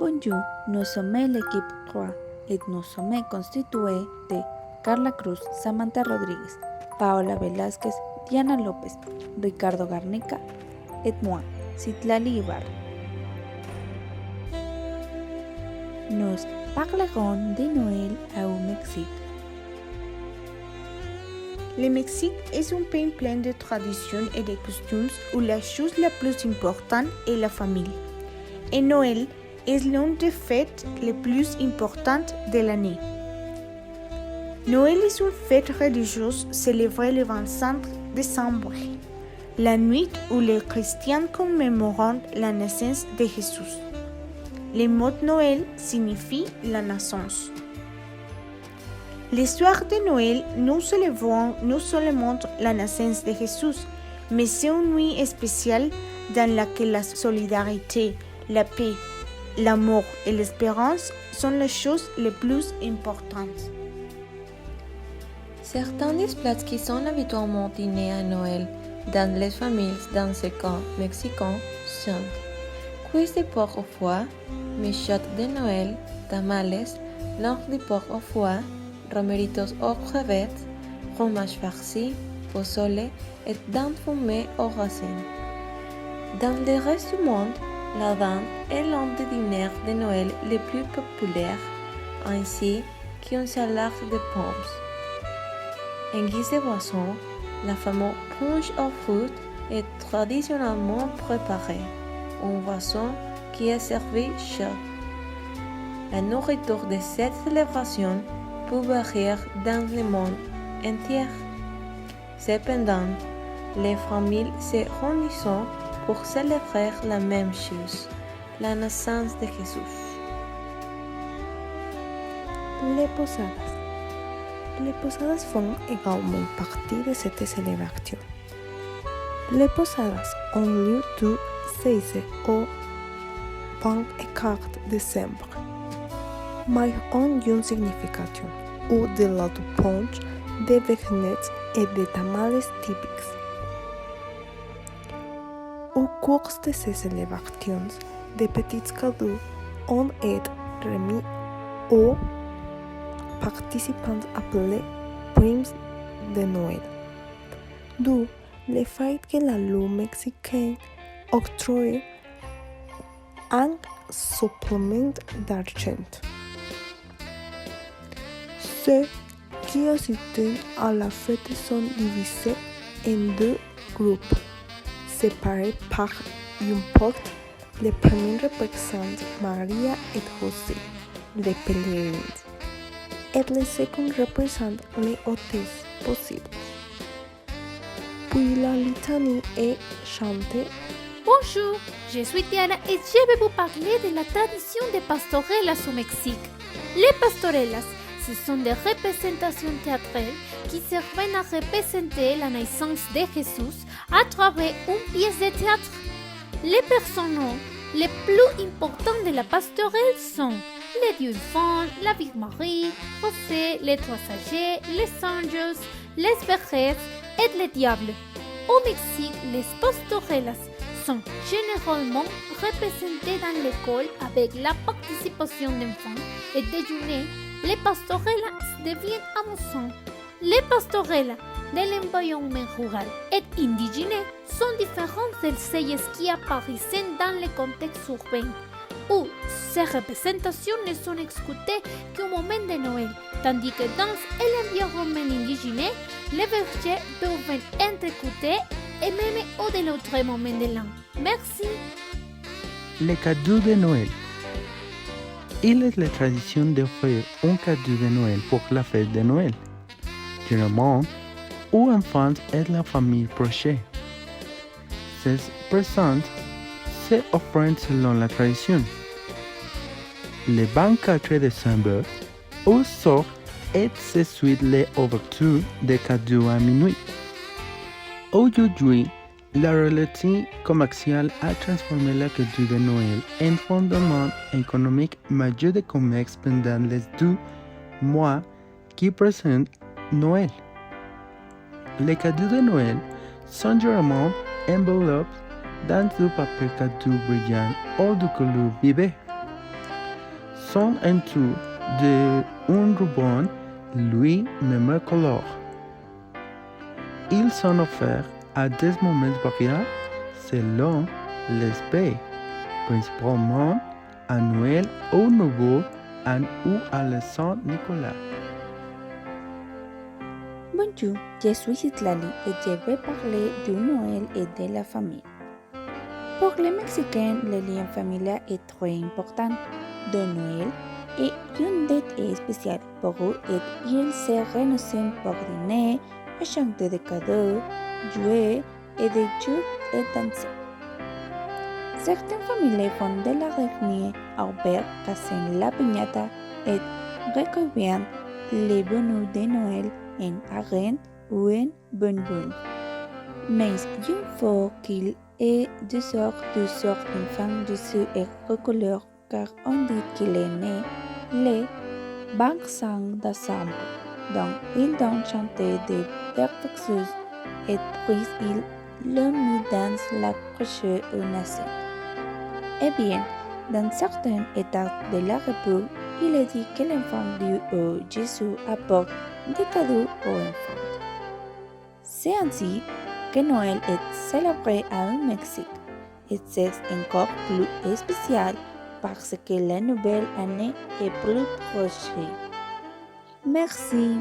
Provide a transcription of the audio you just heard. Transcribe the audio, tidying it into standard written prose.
Bonjour, nous sommes l'équipe 3 et nous sommes constitués de Carla Cruz, Samantha Rodríguez, Paola Velázquez, Diana López, Ricardo Garnica et moi, Citlali Ibarra. Nous parlerons de Noël au Mexique. Le Mexique est un pays plein de traditions et de coutumes où la chose la plus importante est la famille. Et Noël est l'une des fêtes les plus importantes de l'année. Noël est une fête religieuse célébrée le 25 décembre, la nuit où les chrétiens commémorent la naissance de Jésus. Le mot Noël signifie la naissance. L'histoire de Noël, nous célébrons non seulement la naissance de Jésus, mais c'est une nuit spéciale dans laquelle la solidarité, la paix, l'amour et l'espérance sont les choses les plus importantes. Certains des plats qui sont habituellement dînés à Noël dans les familles dans ce cas mexicains sont cuisses de porc au foie, michotes de Noël, tamales, langue de porc au foie, romeritos aux crevettes, fromage farci, pozole et dinde fumée au raisin. Dans le reste du monde, la dinde est l'un des dîners de Noël les plus populaires, ainsi qu'une salade de pommes. En guise de boisson, la fameuse punch aux fruits est traditionnellement préparée, une boisson qui est servie chaude. La nourriture de cette célébration peut varier dans le monde entier. Cependant, les familles se réunissent pour célébrer la même chose, la naissance de Jésus. Les posadas. Les posadas font également partie de cette célébration. Les posadas ont lieu du 16 au 24 décembre, mais ont une signification au-delà du punch, des beignets et des tamales typiques. Au cours de ces célébrations, des petits cadeaux ont été remis aux participants appelés primes de Noël, d'où le fait que la loi mexicaine octroie un supplément d'argent. Ceux qui assistent à la fête sont divisés en deux groupes, séparés par une porte. Le premier représente Maria et José, les pèlerins, et le second représente les hôtesses possibles. Puis la litanie est chantée. Bonjour, je suis Diana et je vais vous parler de la tradition des pastorelas au Mexique. Les pastorelas, ce sont des représentations théâtrales qui servent à représenter la naissance de Jésus à travers une pièce de théâtre. Les personnages les plus importants de la pastorelle sont les dieux enfants, la Vierge Marie, José, les trois sages, les anges, les bergers et le diable. Au Mexique, les pastorelas sont généralement représentées dans l'école avec la participation d'enfants et déjeuner. Les pastorelas deviennent amusantes. Les pastorelas de l'environnement rural et indigène sont différentes de celles qui apparaissent dans le contexte urbain, où ces représentations ne sont exécutées qu'au moment de Noël, tandis que dans l'environnement indigène, les bergers peuvent être écoutés et même au-delà d'autres moments de l'an. Merci. Les cadeaux de Noël. Il est la tradition d'offrir un cadeau de Noël pour la fête de Noël, généralement aux enfants et la famille proche. Ces présents se offrent selon la tradition. Le 24 décembre, au sort et se suit l'ouverture des cadeaux à minuit. Aujourd'hui, la réalité commerciale a transformé le cadeau de Noël en fondement économique majeur de commerce pendant les 2 mois qui précèdent Noël. Les cadeaux de Noël sont généralement enveloppés dans du papier cadeau brillant ou de couleur vivée. sont autour d'un ruban lui-même colore. Ils sont offerts à des moments variables selon les pays, principalement à Noël au Nouveau An ou à la Saint-Nicolas. Bonjour, je suis Citlali et je vais parler du Noël et de la famille. Pour les Mexicains, le lien familial est très important. De Noël est une date spéciale pour eux et ils se réunissent pour dîner, acheter des cadeaux, jouer et de jouer et danser. Certaines familles font de la réunion ouverte, cassent la piñata et recueillent les bonus de Noël en arène ou en bonbons. Mais il faut qu'il y ait deux sortes d'enfants Jésus et recouleurs car on dit qu'il est né le 25 décembre. Donc ils doivent chanter des perfections et puis ils le mis dans la crèche au naissant. Eh bien, dans certains États de la République, il est dit que l'enfant Dieu ou Jésus apporte des cadeaux aux enfants. C'est ainsi que Noël est célébré au Mexique et c'est encore plus spécial parce que la nouvelle année est plus proche. Merci.